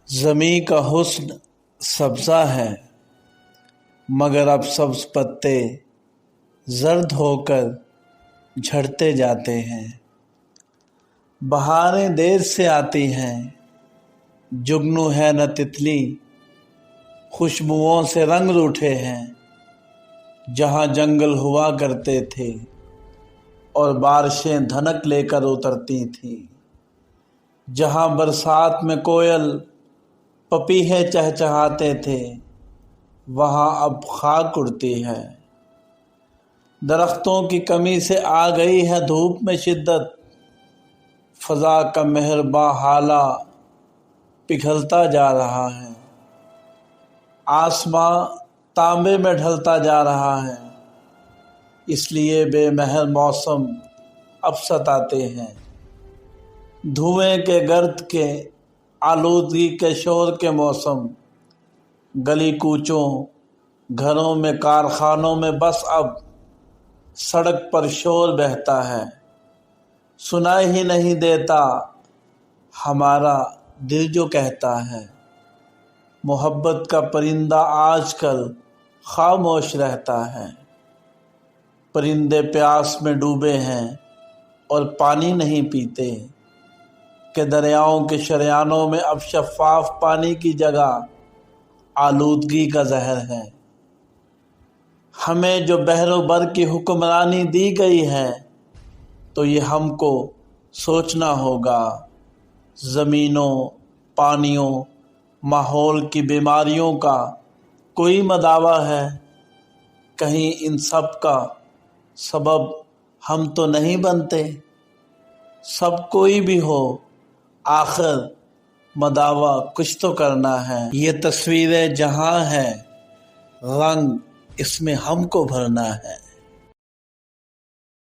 زمیں کا حسن سبزہ ہے مگر اب سبز پتے زرد ہو کر جھڑتے جاتے ہیں۔ بہاریں دیر سے آتی ہیں، جگنو ہے نہ تتلی، خوشبوؤں سے رنگ روٹھے ہیں۔ جہاں جنگل ہوا کرتے تھے اور بارشیں دھنک لے کر اترتی تھیں، جہاں برسات میں کوئل پپیہے چہچہاتے تھے، وہاں اب خاک اڑتی ہے۔ درختوں کی کمی سے آ گئی ہے دھوپ میں شدت، فضا کا مہرباں ہالہ پگھلتا جا رہا ہے۔ آسماں تانبے میں ڈھلتا جا رہا ہے، اس لیے بے مہر موسم اب ستاتے ہیں۔ دھوئیں کے گرد کے، آلودگی کے شور کے موسم، گلی کوچوں، گھروں میں، کارخانوں میں بس اب سڑک پر شور بہتا ہے۔ سنائی ہی نہیں دیتا ہمارا دل جو کہتا ہے۔ محبت کا پرندہ آج کل خاموش رہتا ہے۔ پرندے پیاس میں ڈوبے ہیں اور پانی نہیں پیتے کہ دریاؤں کے شریانوں میں اب شفاف پانی کی جگہ آلودگی کا زہر ہے۔ ہمیں جو بحر و بر کی حکمرانی دی گئی ہے تو یہ ہم کو سوچنا ہوگا۔ زمینوں، پانیوں، ماحول کی بیماریوں کا کوئی مداوع ہے؟ کہیں ان سب کا سبب ہم تو نہیں بنتے؟ سب کوئی بھی ہو، آخر مداوع کچھ تو کرنا ہے۔ یہ تصویر جہاں ہے، رنگ اس میں ہم کو بھرنا ہے۔